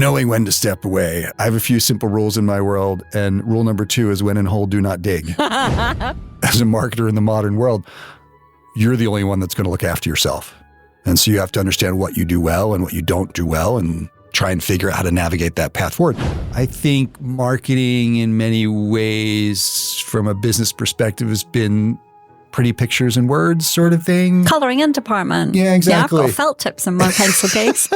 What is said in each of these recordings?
knowing when to step away. I have a few simple rules in my world, and rule number 2 is when in hole, do not dig. As a marketer in the modern world, you're the only one that's going to look after yourself. And so you have to understand what you do well and what you don't do well and try and figure out how to navigate that path forward. I think marketing in many ways, from a business perspective, has been pretty pictures and words sort of thing. Colouring in department. Yeah, exactly. Yeah, I've got felt tips in my pencil case.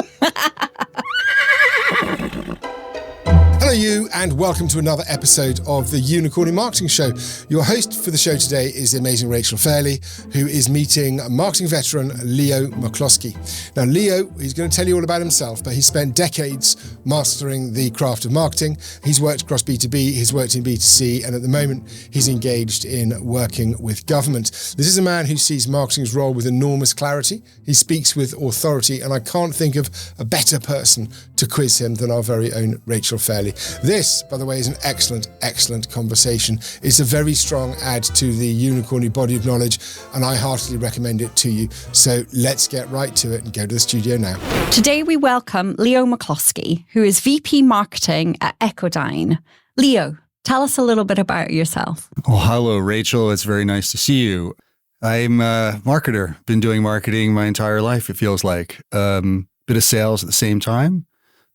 Hello you, and welcome to another episode of the Unicorny Marketing Show. Your host for the show today is the amazing Rachel Fairley, who is meeting marketing veteran Leo McCloskey. Now Leo, he's going to tell you all about himself, but he spent decades mastering the craft of marketing. He's worked across B2B, he's worked in B2C, and at the moment he's engaged in working with government. This is a man who sees marketing's role with enormous clarity. He speaks with authority, and I can't think of a better person to quiz him than our very own Rachel Fairley. This, by the way, is an excellent conversation. It's a very strong add to the Unicorny body of knowledge, and I heartily recommend it to you. So let's get right to it and go to the studio now. Today we welcome Leo McCloskey, who is VP Marketing at Echodyne. Leo, tell us a little bit about yourself. Well, hello, Rachel. It's very nice to see you. I'm a marketer. Been doing marketing my entire life, it feels like. Bit of sales at the same time.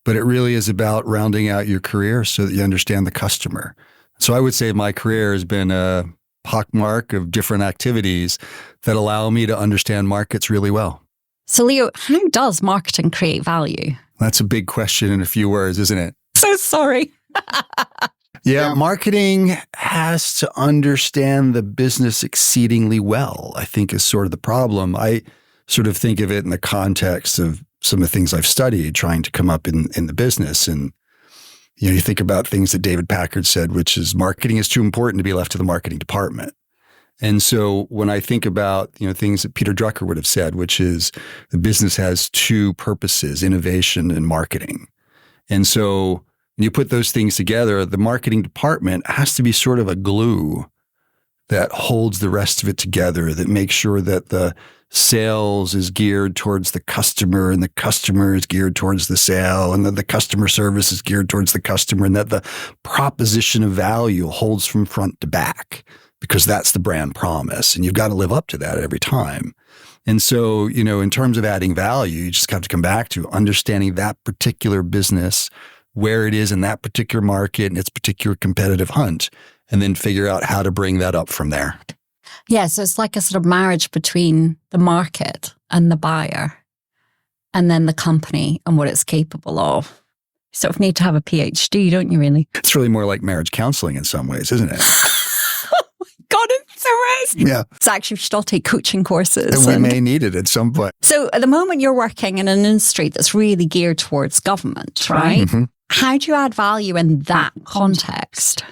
But it really is about rounding out your career so that you understand the customer. So I would say my career has been a pockmark of different activities that allow me to understand markets really well. So Leo, how does marketing create value? That's a big question in a few words, isn't it? So sorry. Yeah, marketing has to understand the business exceedingly well, I think is sort of the problem. I sort of think of it in the context of some of the things I've studied trying to come up in the business. And, you think about things that David Packard said, which is marketing is too important to be left to the marketing department. And so when I think about, things that Peter Drucker would have said, which is the business has two purposes, innovation and marketing. And so when you put those things together, the marketing department has to be sort of a glue that holds the rest of it together, that makes sure that the sales is geared towards the customer and the customer is geared towards the sale and that the customer service is geared towards the customer and that the proposition of value holds from front to back because that's the brand promise. And you've got to live up to that every time. And so, in terms of adding value, you just have to come back to understanding that particular business, where it is in that particular market and its particular competitive hunt, and then figure out how to bring that up from there. Yeah, so it's like a sort of marriage between the market and the buyer and then the company and what it's capable of. You sort of need to have a PhD, don't you really? It's really more like marriage counseling in some ways, isn't it? Oh my God, it's so Yeah. It's actually, we should all take coaching courses. And we may need it at some point. So at the moment you're working in an industry that's really geared towards government, right? Mm-hmm. How do you add value in that context?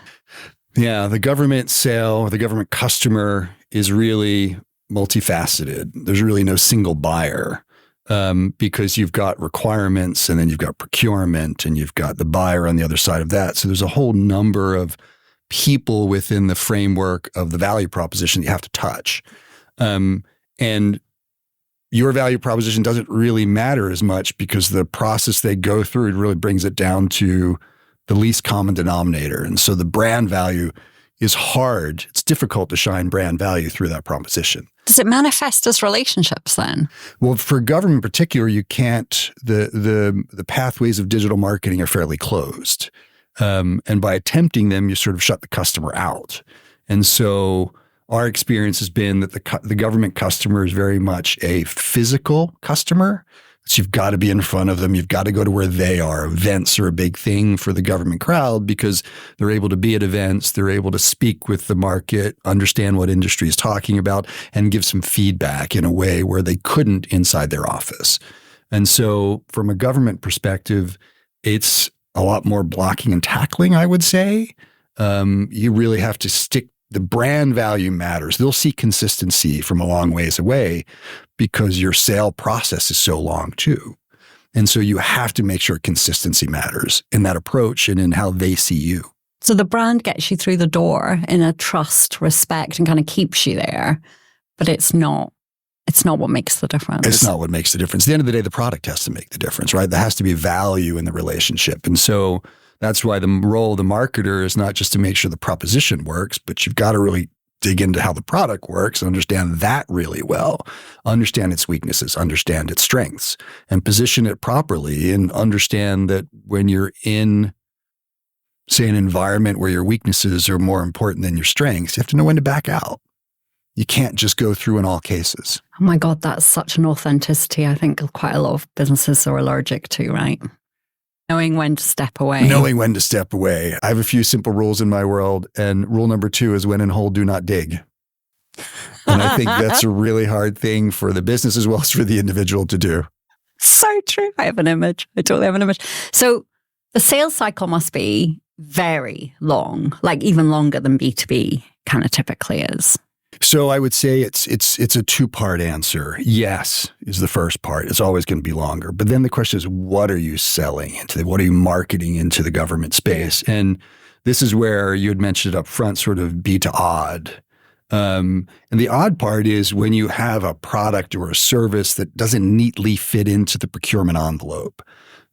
Yeah, the government sale or the government customer is really multifaceted. There's really no single buyer because you've got requirements and then you've got procurement and you've got the buyer on the other side of that. So there's a whole number of people within the framework of the value proposition that you have to touch. And your value proposition doesn't really matter as much because the process they go through, it really brings it down to the least common denominator. And so the brand value is hard. It's difficult to shine brand value through that proposition. Does it manifest as relationships then? Well, for government in particular, you can't, the pathways of digital marketing are fairly closed. And by attempting them, you sort of shut the customer out. And so our experience has been that the government customer is very much a physical customer. So you've got to be in front of them. You've got to go to where they are. Events are a big thing for the government crowd because they're able to be at events. They're able to speak with the market, understand what industry is talking about, and give some feedback in a way where they couldn't inside their office. And so from a government perspective, it's a lot more blocking and tackling, I would say. You really have to stick. The brand value matters. They'll see consistency from a long ways away because your sale process is so long too. And so you have to make sure consistency matters in that approach and in how they see you. So the brand gets you through the door in a trust, respect, and kind of keeps you there, but it's not it's not what makes the difference. It's not what makes the difference. At the end of the day, the product has to make the difference, right? There has to be value in the relationship. And so that's why the role of the marketer is not just to make sure the proposition works, but you've got to really dig into how the product works and understand that really well, understand its weaknesses, understand its strengths, and position it properly, and understand that when you're in, say, an environment where your weaknesses are more important than your strengths, you have to know when to back out. You can't just go through in all cases. Oh my God, that's such an authenticity I think quite a lot of businesses are allergic to, right? Knowing when to step away. Knowing when to step away. I have a few simple rules in my world, and rule number 2 is when in hole, do not dig. And I think that's a really hard thing for the business as well as for the individual to do. So true. I have an image. I totally have an image. So the sales cycle must be very long, like even longer than B2B kind of typically is. So I would say it's a 2-part answer. Yes is the first part. It's always going to be longer. But then the question is, what are you selling into? What are you marketing into the government space? And this is where you had mentioned it up front, sort of B to odd. And the odd part is when you have a product or a service that doesn't neatly fit into the procurement envelope.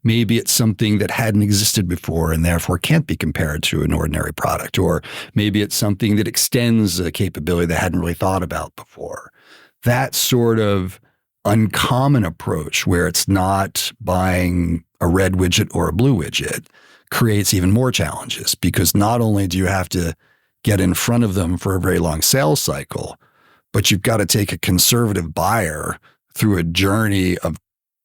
Maybe it's something that hadn't existed before and therefore can't be compared to an ordinary product. Or maybe it's something that extends a capability that hadn't really thought about before. That sort of uncommon approach where it's not buying a red widget or a blue widget creates even more challenges, because not only do you have to get in front of them for a very long sales cycle, but you've got to take a conservative buyer through a journey of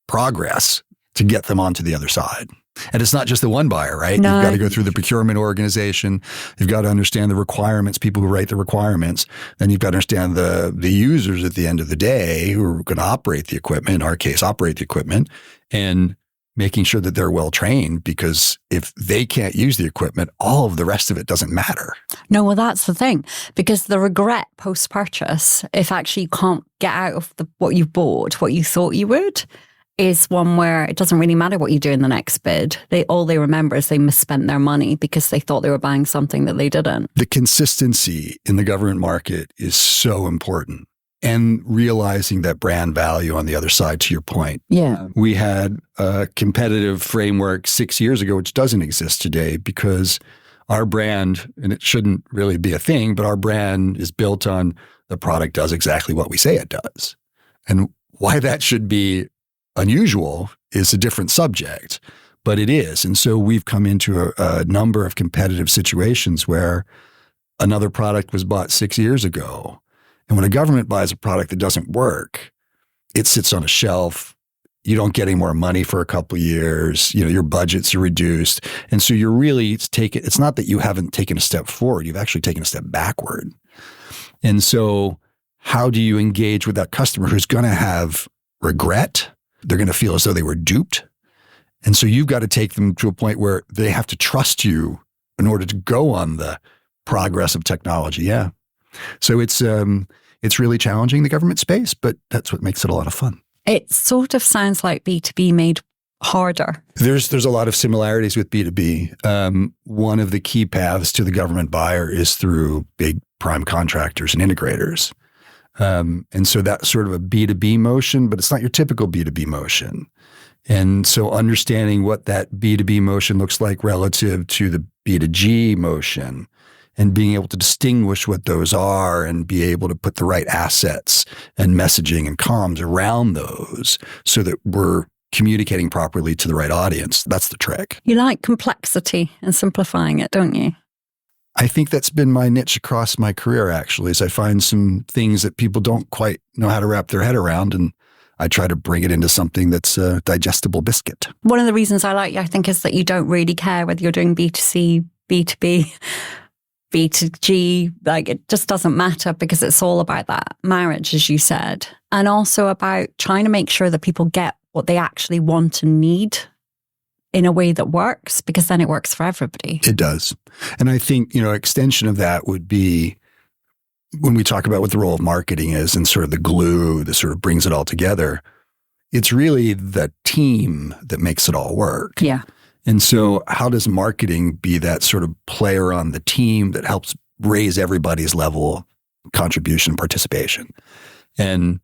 progress to get them onto the other side. And it's not just the one buyer, right? No. You've got to go through the procurement organization. You've got to understand the requirements, people who write the requirements. Then you've got to understand the users at the end of the day who are going to operate the equipment, in our case, operate the equipment, and making sure that they're well trained, because if they can't use the equipment, all of the rest of it doesn't matter. No, well, that's the thing, because the regret post-purchase, if actually you can't get out of what you bought, what you thought you would, is one where it doesn't really matter what you do in the next bid. All they remember is they misspent their money because they thought they were buying something that they didn't. The consistency in the government market is so important. And realizing that brand value on the other side, to your point. Yeah. We had a competitive framework 6 years ago, which doesn't exist today, because our brand, and it shouldn't really be a thing, but our brand is built on the product does exactly what we say it does. And why that should be unusual is a different subject, but it is. And so we've come into a number of competitive situations where another product was bought 6 years ago. And when a government buys a product that doesn't work, it sits on a shelf. You don't get any more money for a couple of years. You know, your budgets are reduced. And so you're really it's not that you haven't taken a step forward, you've actually taken a step backward. And so how do you engage with that customer who's going to have regret? They're going to feel as though they were duped. And so you've got to take them to a point where they have to trust you in order to go on the progress of technology. Yeah. So it's really challenging, the government space, but that's what makes it a lot of fun. It sort of sounds like B2B made harder. There's a lot of similarities with B2B. One of the key paths to the government buyer is through big prime contractors and integrators. And so that's sort of a B2B motion, but it's not your typical B2B motion. And so understanding what that B2B motion looks like relative to the B2G motion and being able to distinguish what those are and be able to put the right assets and messaging and comms around those so that we're communicating properly to the right audience. That's the trick. You like complexity and simplifying it, don't you? I think that's been my niche across my career, actually, is I find some things that people don't quite know how to wrap their head around, and I try to bring it into something that's a digestible biscuit. One of the reasons I like you, I think, is that you don't really care whether you're doing B2C, B2B, B2G. Like, it just doesn't matter, because it's all about that marriage, as you said, and also about trying to make sure that people get what they actually want and need in a way that works, because then it works for everybody. It does. And I think, extension of that would be when we talk about what the role of marketing is and sort of the glue that sort of brings it all together, it's really the team that makes it all work. Yeah. And so how does marketing be that sort of player on the team that helps raise everybody's level of contribution, participation? And,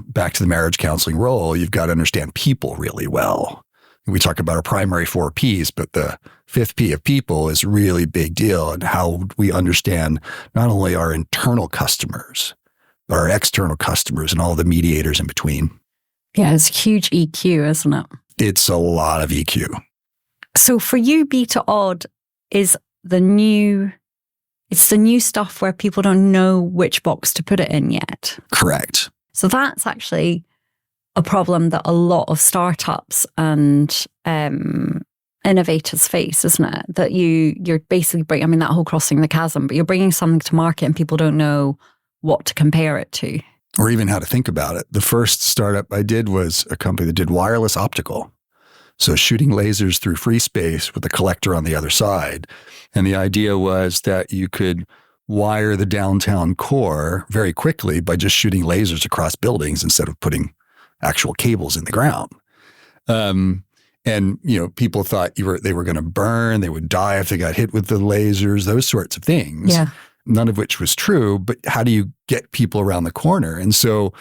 back to the marriage counseling role, you've got to understand people really well. We talk about our primary 4 Ps, but the 5th P of people is a really big deal, and how we understand not only our internal customers, but our external customers and all the mediators in between. Yeah, it's huge EQ, isn't it? It's a lot of EQ. So for you, B2Odd is the new stuff where people don't know which box to put it in yet. Correct. So that's actually a problem that a lot of startups and innovators face, isn't it? That you're basically bringing, that whole crossing the chasm, but you're bringing something to market and people don't know what to compare it to. Or even how to think about it. The first startup I did was a company that did wireless optical. So shooting lasers through free space with a collector on the other side. And the idea was that you could wire the downtown core very quickly by just shooting lasers across buildings instead of putting actual cables in the ground. And people thought they were going to burn, they would die if they got hit with the lasers, those sorts of things. Yeah. None of which was true, but how do you get people around the corner? And so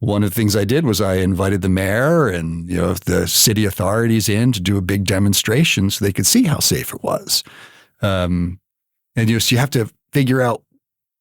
one of the things I did was I invited the mayor and the city authorities in to do a big demonstration so they could see how safe it was. And so you have to figure out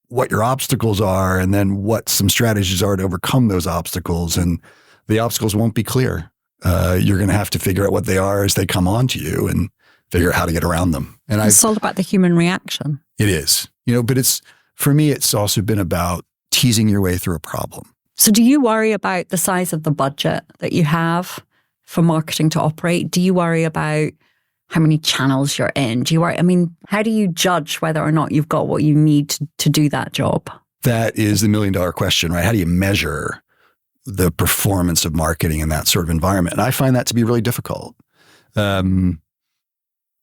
what your obstacles are and then what some strategies are to overcome those obstacles. And the obstacles won't be clear. You're going to have to figure out what they are as they come onto you and figure out how to get around them. And it's all about the human reaction. It is, but for me, it's also been about teasing your way through a problem. So do you worry about the size of the budget that you have for marketing to operate? Do you worry about how many channels you're in? Do you worry? How do you judge whether or not you've got what you need to do that job? That is the $1 million question, right? How do you measure the performance of marketing in that sort of environment? And I find that to be really difficult.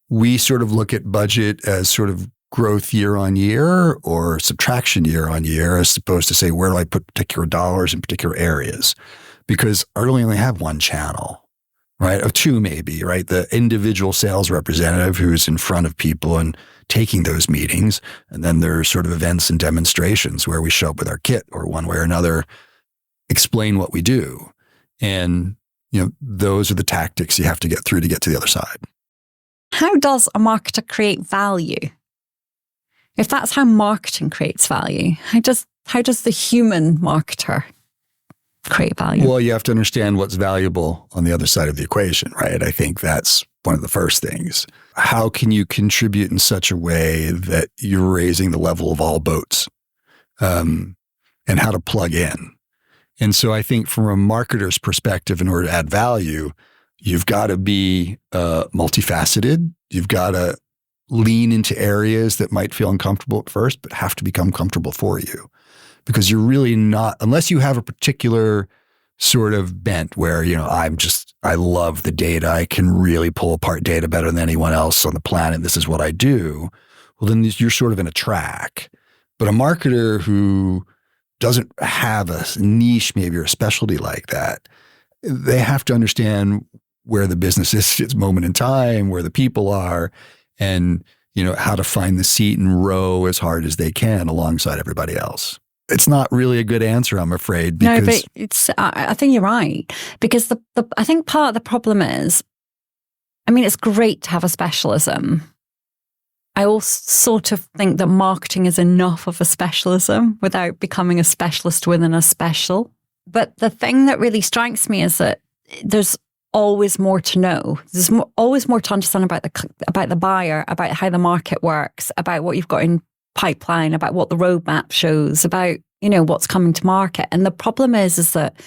We sort of look at budget as sort of growth year on year or subtraction year on year, as opposed to say, where do I put particular dollars in particular areas? Because I really only have one channel, right? Or 2 maybe, right? The individual sales representative who's in front of people and taking those meetings. And then there's sort of events and demonstrations where we show up with our kit or one way or another, explain what we do. And, those are the tactics you have to get through to get to the other side. How does a marketer create value? If that's how marketing creates value, how does the human marketer create value? Well, you have to understand what's valuable on the other side of the equation, right? I think that's one of the first things. How can you contribute in such a way that you're raising the level of all boats, and how to plug in? And so I think from a marketer's perspective, in order to add value, you've got to be multifaceted. You've got to lean into areas that might feel uncomfortable at first, but have to become comfortable for you. Because you're really not, unless you have a particular sort of bent where, I love the data. I can really pull apart data better than anyone else on the planet. This is what I do. Well, then you're sort of in a track. But a marketer who doesn't have a niche, maybe, or a specialty like that, they have to understand where the business is at its moment in time, where the people are, and how to find the seat and row as hard as they can alongside everybody else. It's not really a good answer, I'm afraid. Because no, but I think you're right. Because I think part of the problem is, it's great to have a specialism. I also sort of think that marketing is enough of a specialism without becoming a specialist within a special. But the thing that really strikes me is that there's always more to know. There's always more to understand about the buyer, about how the market works, about what you've got in pipeline, about what the roadmap shows, about what's coming to market. And the problem is that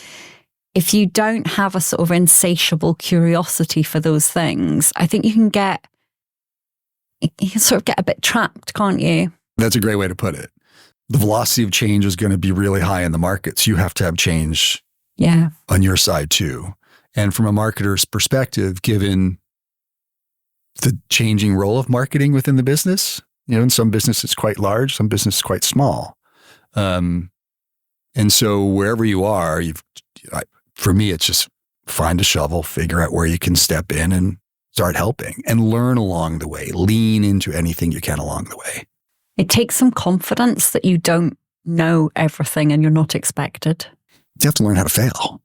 if you don't have a sort of insatiable curiosity for those things, I think you can sort of get a bit trapped, can't you? That's a great way to put it. The velocity of change is going to be really high in the markets. You have to have change on your side too. And from a marketer's perspective, given the changing role of marketing within the business, in some business it's quite large, some business is quite small. And so wherever you are, for me, it's just find a shovel, figure out where you can step in and start helping and learn along the way. Lean into anything you can along the way. It takes some confidence that you don't know everything and you're not expected. You have to learn how to fail.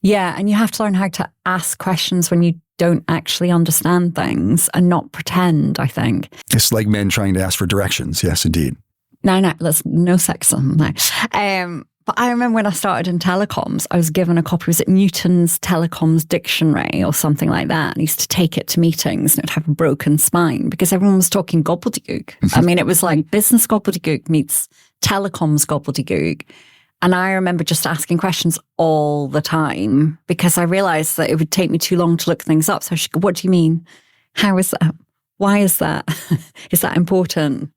Yeah, and you have to learn how to ask questions when you don't actually understand things and not pretend, I think. It's like men trying to ask for directions. Yes, indeed. No, sexism. No. But I remember when I started in telecoms, I was given a copy, was it Newton's Telecoms Dictionary or something like that? And I used to take it to meetings and it'd have a broken spine because everyone was talking gobbledygook. I mean, it was like business gobbledygook meets telecoms gobbledygook. And I remember just asking questions all the time because I realized that it would take me too long to look things up. So I should go, what do you mean? How is that? Why is that? Is that important?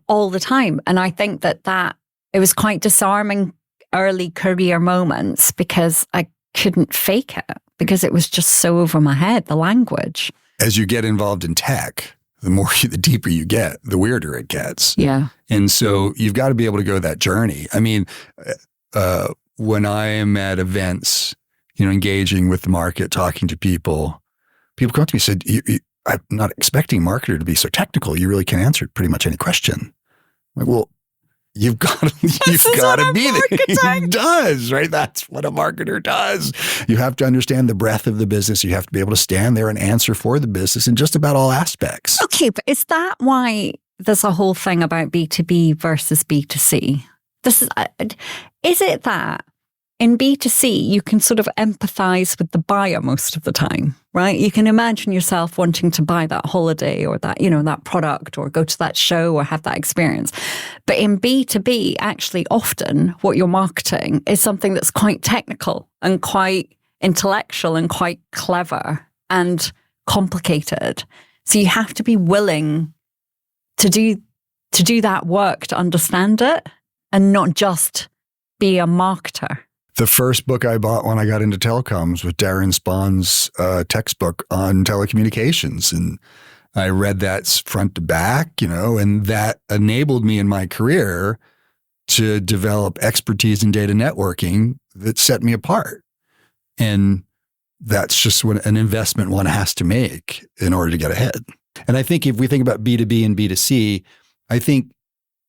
All the time. And I think that it was quite disarming early career moments because I couldn't fake it because it was just so over my head, the language. As you get involved in tech, the deeper you get, the weirder it gets. Yeah. And so you've got to be able to go that journey. I mean, when I am at events, engaging with the market, talking to people come up to me and said, I'm not expecting a marketer to be so technical. You really can answer pretty much any question. I'm like, well, you've got to be there. He does, right? That's what a marketer does. You have to understand the breadth of the business. You have to be able to stand there and answer for the business in just about all aspects. Okay, but is that why there's a whole thing about B2B versus B2C? Is it that in B2C, you can sort of empathize with the buyer most of the time, right? You can imagine yourself wanting to buy that holiday or that, that product or go to that show or have that experience. But in B2B, actually, often what you're marketing is something that's quite technical and quite intellectual and quite clever and complicated. So you have to be willing to do that work to understand it and not just be a marketer. The first book I bought when I got into telecoms was Darren Spawn's textbook on telecommunications. And I read that front to back, and that enabled me in my career to develop expertise in data networking that set me apart. And that's just an investment one has to make in order to get ahead. And I think if we think about B2B and B2C,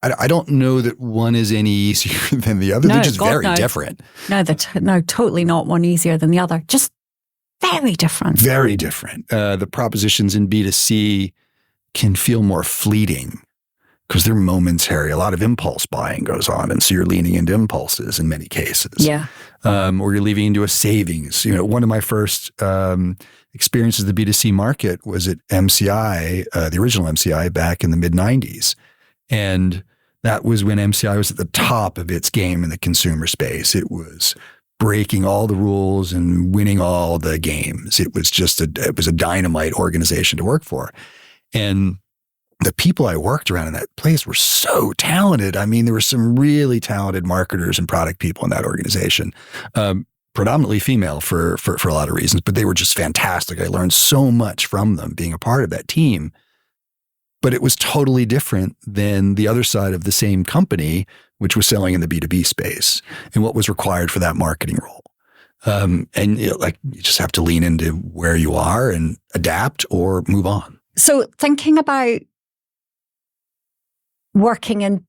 I don't know that one is any easier than the other. They're just very different. No, totally not one easier than the other. Just very different. Very different. The propositions in B2C can feel more fleeting because they're momentary. A lot of impulse buying goes on. And so you're leaning into impulses in many cases. Yeah. Or you're leaning into a savings. One of my first experiences of the B2C market was at MCI, the original MCI back in the mid-90s. And that was when MCI was at the top of its game in the consumer space. It was breaking all the rules and winning all the games. It was a dynamite organization to work for. And the people I worked around in that place were so talented. I mean, there were some really talented marketers and product people in that organization, predominantly female for a lot of reasons, but they were just fantastic. I learned so much from them being a part of that team. But it was totally different than the other side of the same company, which was selling in the B2B space and what was required for that marketing role. And you just have to lean into where you are and adapt or move on. So thinking about working in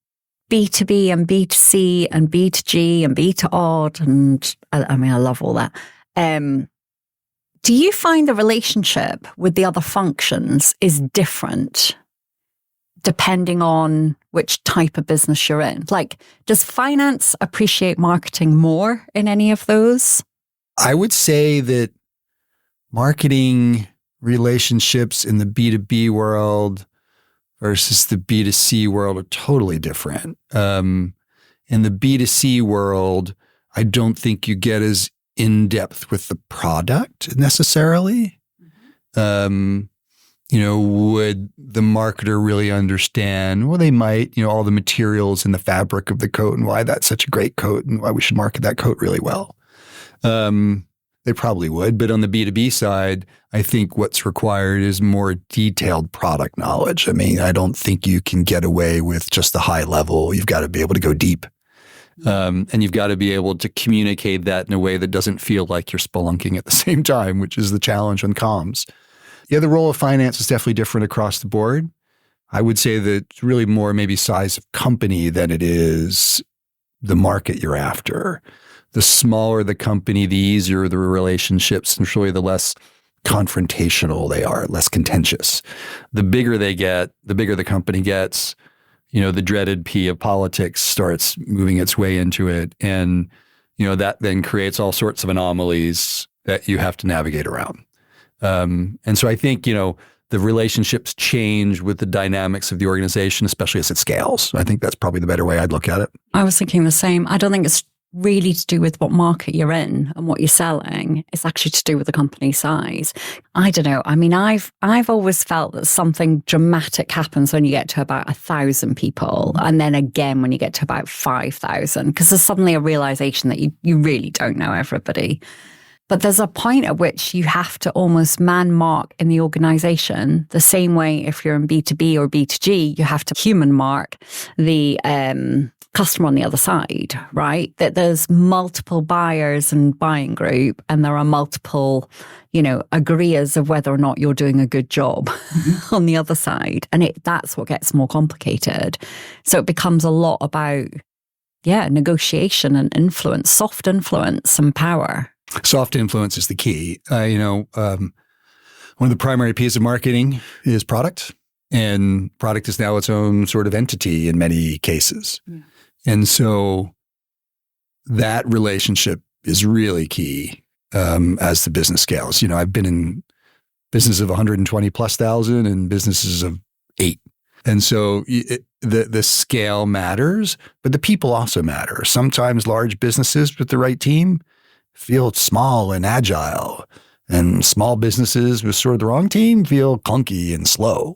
B2B and B2C and B2G and B2Odd, and I love all that. Do you find the relationship with the other functions is different depending on which type of business you're in? Like, does finance appreciate marketing more in any of those? I would say that marketing relationships in the B2B world versus the B2C world are totally different. In the B2C world, I don't think you get as in-depth with the product necessarily. Would the marketer really understand? Well, they might, all the materials and the fabric of the coat and why that's such a great coat and why we should market that coat really well. They probably would. But on the B2B side, I think what's required is more detailed product knowledge. I mean, I don't think you can get away with just the high level. You've got to be able to go deep. And you've got to be able to communicate that in a way that doesn't feel like you're spelunking at the same time, which is the challenge on comms. Yeah, the role of finance is definitely different across the board. I would say that it's really more maybe size of company than it is the market you're after. the smaller the company, the easier the relationships, and surely the less confrontational they are, less contentious. The bigger they get, the bigger the company gets, the dreaded P of politics starts moving its way into it. And, that then creates all sorts of anomalies that you have to navigate around. And so I think, the relationships change with the dynamics of the organization, especially as it scales. I think that's probably the better way I'd look at it. I was thinking the same. I don't think it's really to do with what market you're in and what you're selling. It's actually to do with the company size. I don't know. I mean, I've always felt that something dramatic happens when you get to about 1,000 people, and then again when you get to about 5,000, because there's suddenly a realization that you really don't know everybody. But there's a point at which you have to almost man mark in the organization the same way if you're in B2B or B2G, you have to human mark the customer on the other side, right? That there's multiple buyers and buying group, and there are multiple, agreeers of whether or not you're doing a good job on the other side. And that's what gets more complicated. So it becomes a lot about, negotiation and influence, soft influence and power. Soft influence is the key. One of the primary pieces of marketing is product, and product is now its own sort of entity in many cases. Yeah. And so that relationship is really key as the business scales. I've been in business of 120 plus thousand and businesses of 8. And so the scale matters, but the people also matter. Sometimes large businesses with the right team feel small and agile, and small businesses with sort of the wrong team feel clunky and slow.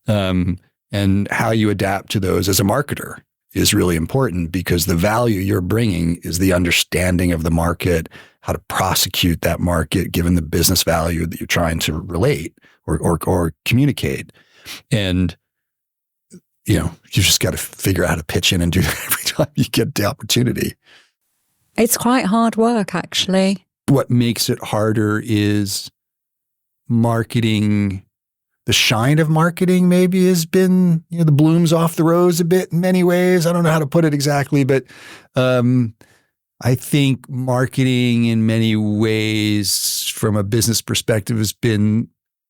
And how you adapt to those as a marketer is really important, because the value you're bringing is the understanding of the market, how to prosecute that market given the business value that you're trying to relate or communicate. And you just got to figure out how to pitch in and do that every time you get the opportunity. It's quite hard work, actually. What makes it harder is marketing. The shine of marketing maybe has been, the blooms off the rose a bit in many ways. I don't know how to put it exactly, but I think marketing in many ways from a business perspective has been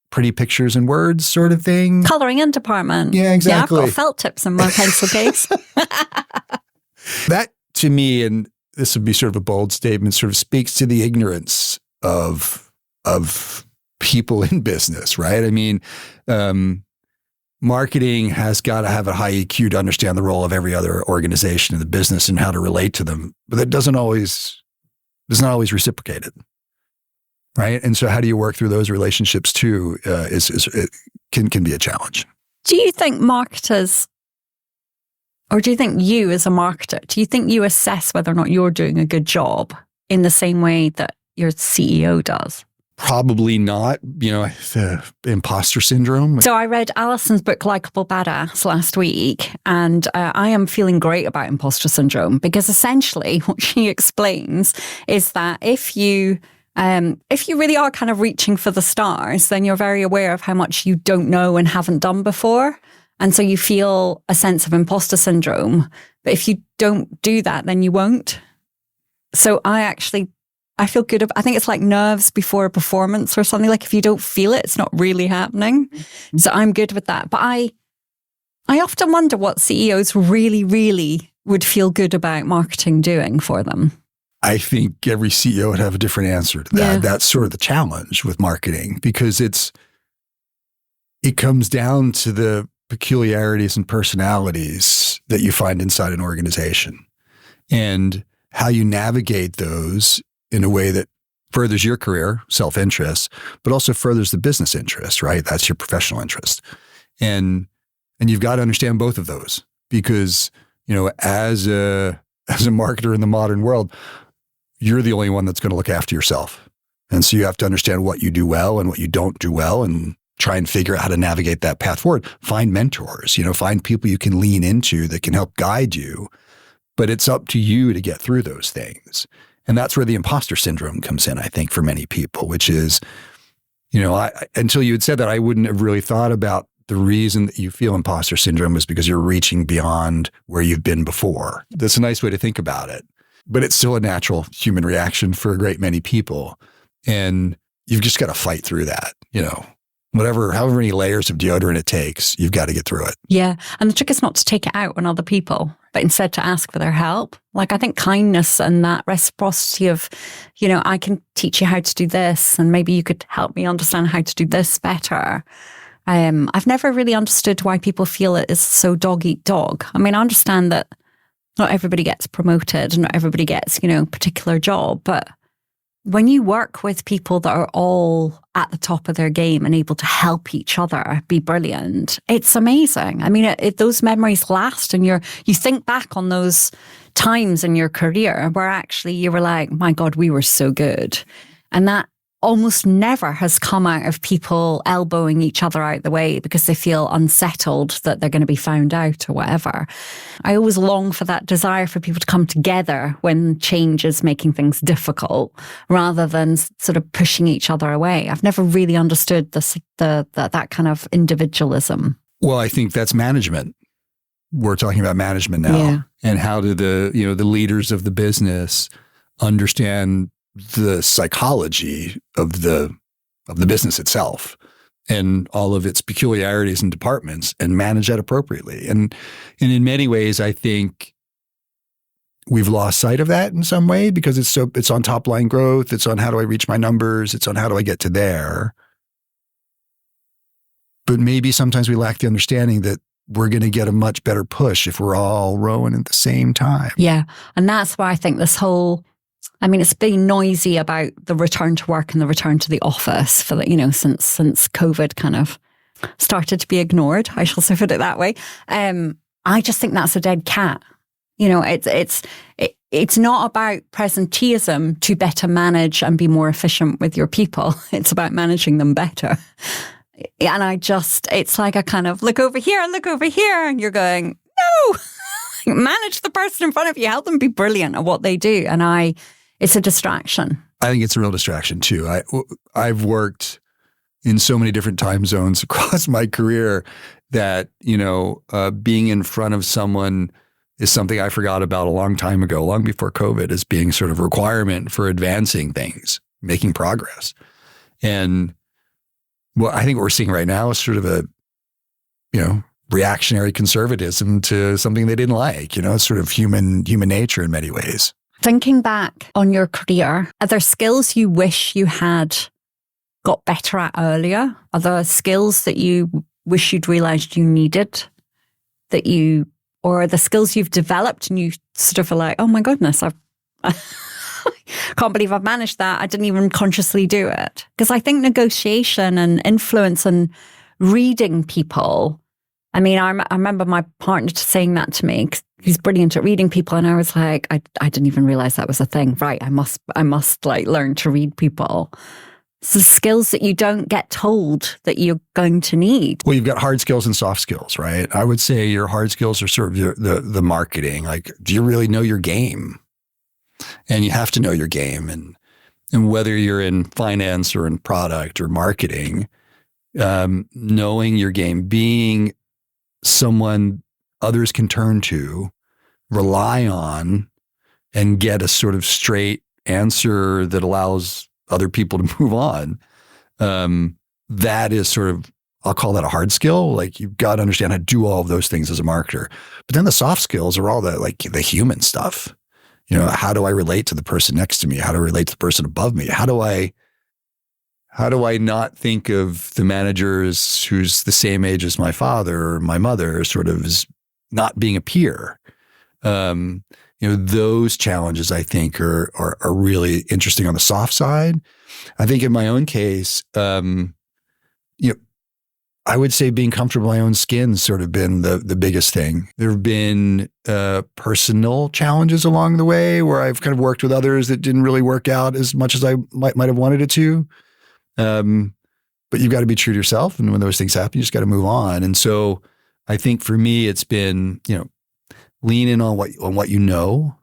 pretty pictures and words sort of thing. Coloring in department. Yeah, exactly. Yeah, I've got felt tips in my pencil case. That to me, and this would be sort of a bold statement, sort of speaks to the ignorance of people in business, right? I mean, marketing has got to have a high EQ to understand the role of every other organization in the business and how to relate to them, but that doesn't always reciprocated, right? And so, how do you work through those relationships too? Can be a challenge. Do you think marketers? Or do you think you as a marketer, do you think you assess whether or not you're doing a good job in the same way that your CEO does? Probably not, imposter syndrome. So I read Alison's book, Likeable Badass, last week, and I am feeling great about imposter syndrome, because essentially what she explains is that if you really are kind of reaching for the stars, then you're very aware of how much you don't know and haven't done before. And so you feel a sense of imposter syndrome. But if you don't do that, then you won't. So I feel good. I think it's like nerves before a performance or something. Like if you don't feel it, it's not really happening. So I'm good with that. But I often wonder what CEOs really, really would feel good about marketing doing for them. I think every CEO would have a different answer to that. Yeah. That's sort of the challenge with marketing, because it comes down to the peculiarities and personalities that you find inside an organization and how you navigate those in a way that furthers your career, self-interest, but also furthers the business interest, right? That's your professional interest. And you've got to understand both of those, because, as a marketer in the modern world, you're the only one that's going to look after yourself. And so you have to understand what you do well and what you don't do well, and try and figure out how to navigate that path forward. Find mentors, find people you can lean into that can help guide you, but it's up to you to get through those things. And that's where the imposter syndrome comes in, I think, for many people, which is, until you had said that, I wouldn't have really thought about the reason that you feel imposter syndrome is because you're reaching beyond where you've been before. That's a nice way to think about it. but it's still a natural human reaction for a great many people. And you've just got to fight through that, however many layers of deodorant it takes, you've got to get through it. Yeah. And the trick is not to take it out on other people, but instead to ask for their help. Like, I think kindness and that reciprocity of, I can teach you how to do this, and maybe you could help me understand how to do this better. I've never really understood why people feel it is so dog eat dog. I mean, I understand that not everybody gets promoted and not everybody gets, a particular job, but when you work with people that are all at the top of their game and able to help each other be brilliant, it's amazing. I mean, those memories last, and you think back on those times in your career where actually you were like, my God, we were so good. And that almost never has come out of people elbowing each other out the way because they feel unsettled that they're going to be found out or whatever. I always long for that desire for people to come together when change is making things difficult, rather than sort of pushing each other away. I've never really understood that kind of individualism. Well, I think that's management. We're talking about management now. Yeah. And how do the leaders of the business understand the psychology of the business itself and all of its peculiarities and departments, and manage that appropriately. And in many ways, I think we've lost sight of that in some way, because it's on top line growth. It's on how do I reach my numbers? It's on how do I get to there? But maybe sometimes we lack the understanding that we're going to get a much better push if we're all rowing at the same time. Yeah. And that's why I think it's been noisy about the return to work and the return to the office for since COVID kind of started to be ignored. I shall say, put it that way. I just think that's a dead cat. It's not about presenteeism to better manage and be more efficient with your people. It's about managing them better. And it's like a kind of look over here, and you're going, no. Manage the person in front of you, help them be brilliant at what they do. And it's a distraction. I think it's a real distraction too. I've worked in so many different time zones across my career that, being in front of someone is something I forgot about a long time ago, long before COVID, as being sort of a requirement for advancing things, making progress. And I think what we're seeing right now is sort of a, reactionary conservatism to something they didn't like. It's sort of human nature in many ways. Thinking back on your career, are there skills you wish you had got better at earlier? Are there skills that you wish you'd realized you needed or are the skills you've developed and you sort of are like, oh my goodness, I can't believe I've managed that. I didn't even consciously do it. Because I think negotiation and influence and reading people, I remember my partner saying that to me. He's brilliant at reading people, and I was like, I didn't even realize that was a thing. Right, I must like learn to read people. So skills that you don't get told that you're going to need. Well, you've got hard skills and soft skills, right? I would say your hard skills are sort of the marketing. Like, do you really know your game? And you have to know your game, and whether you're in finance or in product or marketing, knowing your game, being someone others can turn to, rely on, and get a sort of straight answer that allows other people to move on. That is sort of, I'll call that a hard skill. Like, you've got to understand how to do all of those things as a marketer. But then the soft skills are all the human stuff. How do I relate to the person next to me? How do I relate to the person above me? How do I not think of the managers who's the same age as my father or my mother sort of as not being a peer? Those challenges I think are really interesting on the soft side. I think in my own case, I would say being comfortable in my own skin's sort of been the biggest thing. There have been personal challenges along the way where I've kind of worked with others that didn't really work out as much as I might have wanted it to. But you've got to be true to yourself. And when those things happen, you just got to move on. And so I think for me, it's been, lean in on what you know,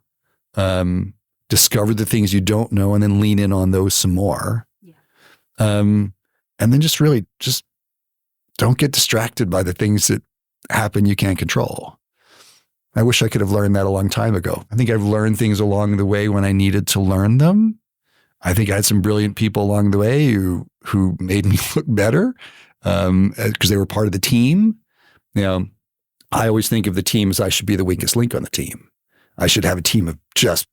discover the things you don't know, and then lean in on those some more. Yeah. And then just don't get distracted by the things that happen you can't control. I wish I could have learned that a long time ago. I think I've learned things along the way when I needed to learn them. I think I had some brilliant people along the way who made me look better because they were part of the team. You know, I always think of the team as I should be the weakest link on the team. I should have a team of just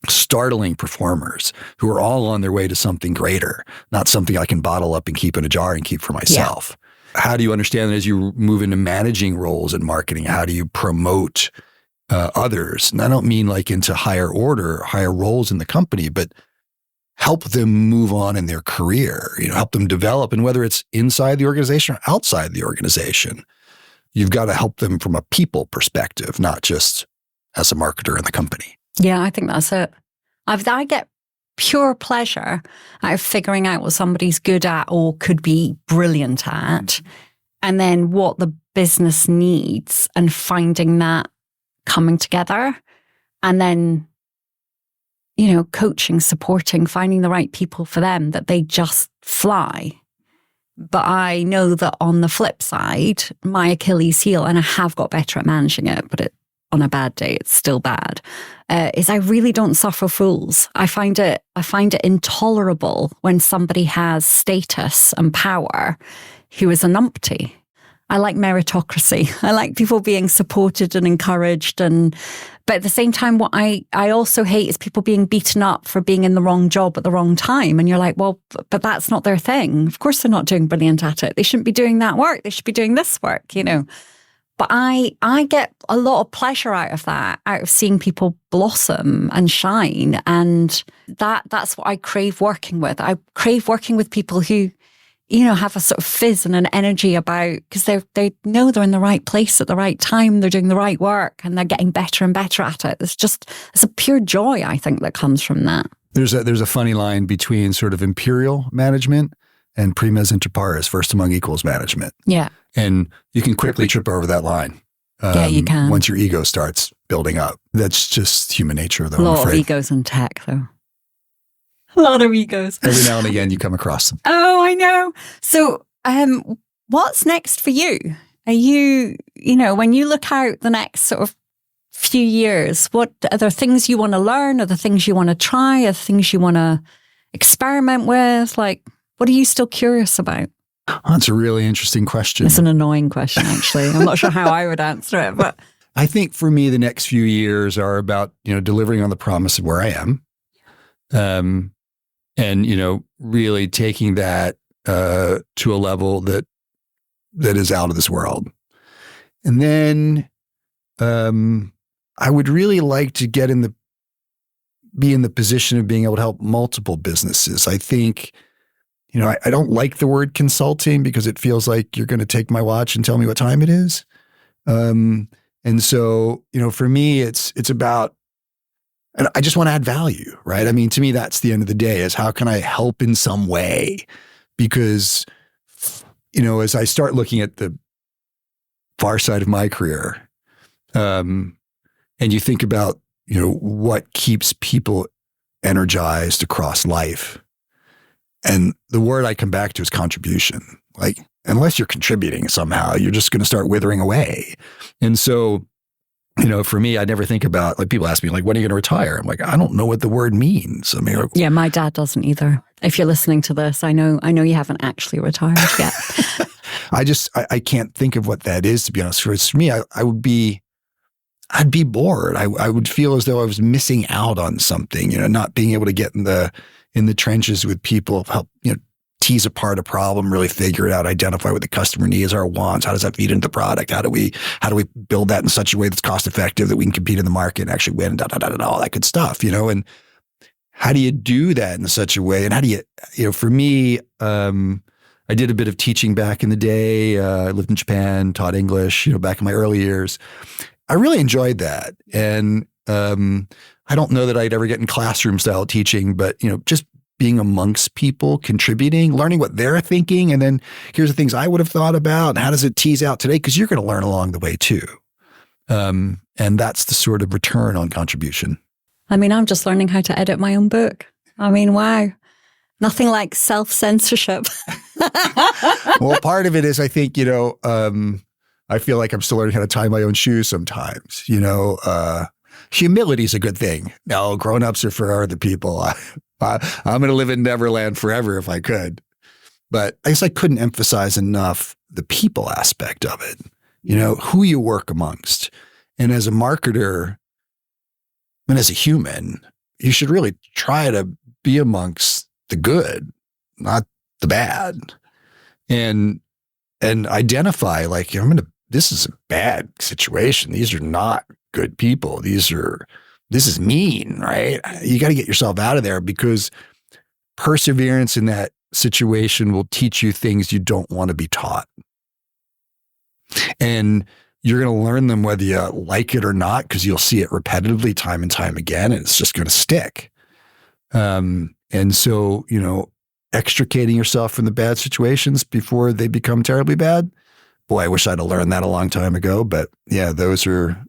startling performers who are all on their way to something greater, not something I can bottle up and keep in a jar and keep for myself. Yeah. How do you understand that as you move into managing roles in marketing? How do you promote others? And I don't mean like into higher roles in the company, but help them move on in their career, help them develop. And whether it's inside the organization or outside the organization, you've got to help them from a people perspective, not just as a marketer in the company. Yeah, I think that's it. I get pure pleasure out of figuring out what somebody's good at or could be brilliant at, and then what the business needs and finding that coming together, and then, coaching, supporting, finding the right people for them that they just fly. But I know that on the flip side, my Achilles heel, and I have got better at managing it, but on a bad day, it's still bad, is I really don't suffer fools. I find it intolerable when somebody has status and power who is a numpty. I like meritocracy. I like people being supported and encouraged. But at the same time, what I also hate is people being beaten up for being in the wrong job at the wrong time. And you're like, well, but that's not their thing. Of course they're not doing brilliant at it. They shouldn't be doing that work. They should be doing this work, But I get a lot of pleasure out of that, out of seeing people blossom and shine. And that's what I crave working with. I crave working with people who, have a sort of fizz and an energy about, because they know they're in the right place at the right time. They're doing the right work and they're getting better and better at it. It's a pure joy, I think, that comes from that. There's a funny line between sort of imperial management and primus inter pares, first among equals management. Yeah. And you can quickly trip over that line. Yeah, you can. Once your ego starts building up. That's just human nature, though. A lot of egos in tech, though. A lot of egos. Every now and again, you come across them. Oh, I know. So what's next for you? Are you, when you look out the next sort of few years, what are there things you want to learn? Are there things you want to try? Are there things you want to experiment with? Like, what are you still curious about? Oh, that's a really interesting question. It's an annoying question, actually. I'm not sure how I would answer it, but I think for me, the next few years are about, delivering on the promise of where I am. And, really taking that to a level that is out of this world. And then I would really like to be in the position of being able to help multiple businesses. I think, I don't like the word consulting because it feels like you're going to take my watch and tell me what time it is. And so, for me, it's about, and I just want to add value, right? I mean, to me, that's the end of the day, is how can I help in some way? Because, as I start looking at the far side of my career, and you think about, what keeps people energized across life. And the word I come back to is contribution. Like, unless you're contributing somehow, you're just going to start withering away. And so, for me, I never think about, like, people ask me, like, when are you going to retire? I'm like, I don't know what the word means. I mean, yeah, my dad doesn't either. If you're listening to this, I know you haven't actually retired yet. I can't think of what that is, to be honest. For me, I'd be bored. I would feel as though I was missing out on something, not being able to get in the trenches with people, help, tease apart a problem, really figure it out, identify what the customer needs, our wants, how does that feed into the product? How do we build that in such a way that's cost effective that we can compete in the market and actually win, all that good stuff, and how do you do that in such a way? And how do you, for me, I did a bit of teaching back in the day. I lived in Japan, taught English, back in my early years. I really enjoyed that. And I don't know that I'd ever get in classroom style teaching, but, just being amongst people, contributing, learning what they're thinking. And then here's the things I would have thought about. And how does it tease out today? Because you're going to learn along the way too. And that's the sort of return on contribution. I mean, I'm just learning how to edit my own book. I mean, wow. Nothing like self-censorship. Well, part of it is, I think, I I feel like I'm still learning how to tie my own shoes sometimes. Humility is a good thing. No, grown-ups are for other people. I'm going to live in Neverland forever if I could. But I guess I couldn't emphasize enough the people aspect of it, who you work amongst. And as a marketer and as a human, you should really try to be amongst the good, not the bad. And identify like, this is a bad situation. These are not good people. This is mean, right? You got to get yourself out of there, because perseverance in that situation will teach you things you don't want to be taught. And you're going to learn them whether you like it or not, because you'll see it repetitively time and time again, and it's just going to stick. And so, extricating yourself from the bad situations before they become terribly bad. Boy, I wish I'd have learned that a long time ago. But yeah, those are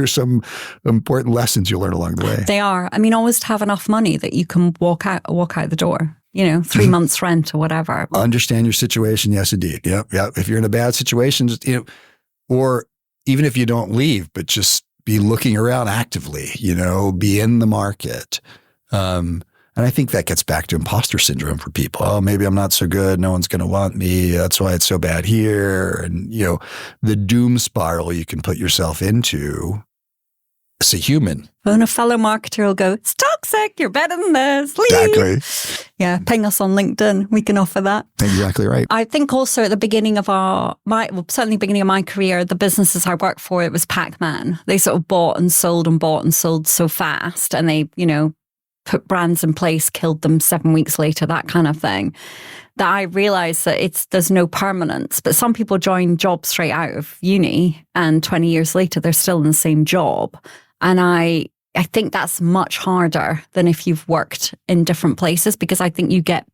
some important lessons you'll learn along the way. They are. Always have enough money that you can walk out the door. 3 months rent or whatever. Understand your situation. Yes, indeed. Yep. If you're in a bad situation, just, or even if you don't leave, but just be looking around actively, be in the market. And I think that gets back to imposter syndrome for people. Oh, maybe I'm not so good. No one's going to want me. That's why it's so bad here. And, the doom spiral you can put yourself into as a human. When a fellow marketer will go, it's toxic. You're better than this. Leave. Exactly. Yeah. Ping us on LinkedIn. We can offer that. Exactly right. I think also at the beginning of certainly beginning of my career, the businesses I worked for, it was Pac-Man. They sort of bought and sold so fast. And they, put brands in place, killed them 7 weeks later, that kind of thing, that I realized that there's no permanence. But some people join jobs straight out of uni, and 20 years later, they're still in the same job. And I think that's much harder than if you've worked in different places, because I think you get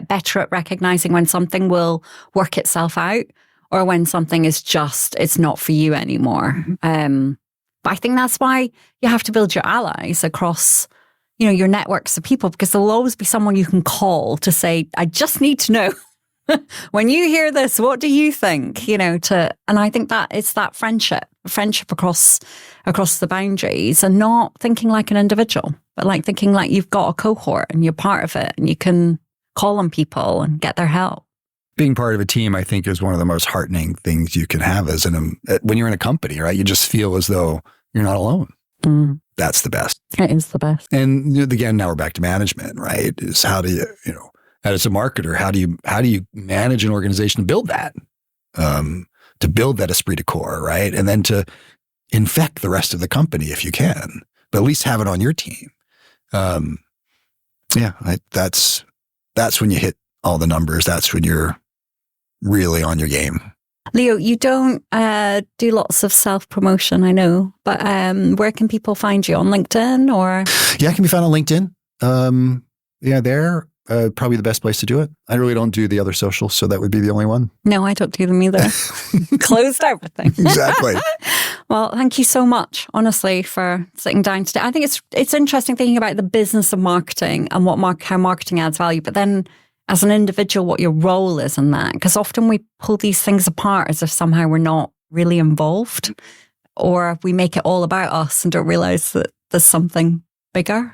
better at recognizing when something will work itself out, or when something is it's not for you anymore. But I think that's why you have to build your allies across your networks of people, because there'll always be someone you can call to say, I just need to know when you hear this, what do you think? And I think that it's that friendship across the boundaries, and not thinking like an individual, but like thinking like you've got a cohort and you're part of it, and you can call on people and get their help. Being part of a team, I think, is one of the most heartening things you can have when you're in a company, right? You just feel as though you're not alone. Mm. That's the best. It is the best. And again, now we're back to management, right? Is how do you, as a marketer, how do you manage an organization to build that, esprit de corps, right? And then to infect the rest of the company if you can, but at least have it on your team. That's when you hit all the numbers. That's when you're really on your game. Leo, you don't do lots of self-promotion, I know, but where can people find you? On LinkedIn or? Yeah, I can be found on LinkedIn. They're probably the best place to do it. I really don't do the other socials, so that would be the only one. No, I don't do them either. Closed everything. Exactly. Well, thank you so much, honestly, for sitting down today. I think it's interesting thinking about the business of marketing and how marketing adds value, but then as an individual, what your role is in that. Because often we pull these things apart as if somehow we're not really involved, or we make it all about us and don't realize that there's something bigger.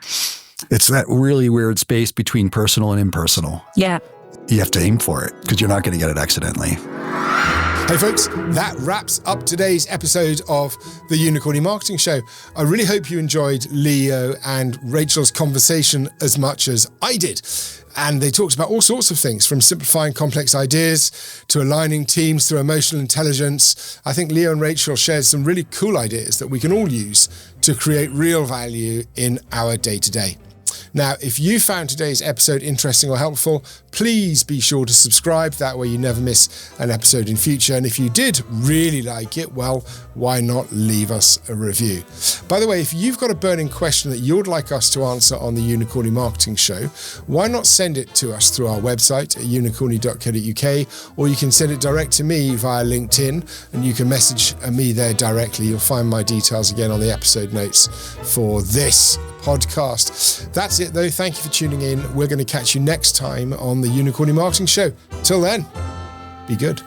It's that really weird space between personal and impersonal. Yeah. You have to aim for it, because you're not going to get it accidentally. Hey folks, that wraps up today's episode of the Unicorny Marketing Show. I really hope you enjoyed Leo and Rachel's conversation as much as I did. And they talked about all sorts of things, from simplifying complex ideas to aligning teams through emotional intelligence. I think Leo and Rachel shared some really cool ideas that we can all use to create real value in our day-to-day. Now, if you found today's episode interesting or helpful, please be sure to subscribe. That way you never miss an episode in future. And if you did really like it, well, why not leave us a review? By the way, if you've got a burning question that you'd like us to answer on the Unicorny Marketing Show, why not send it to us through our website at unicorny.co.uk, or you can send it direct to me via LinkedIn, and you can message me there directly. You'll find my details again on the episode notes for this podcast. That's it though. Thank you for tuning in. We're going to catch you next time on the Unicorny Marketing Show. Till then, be good.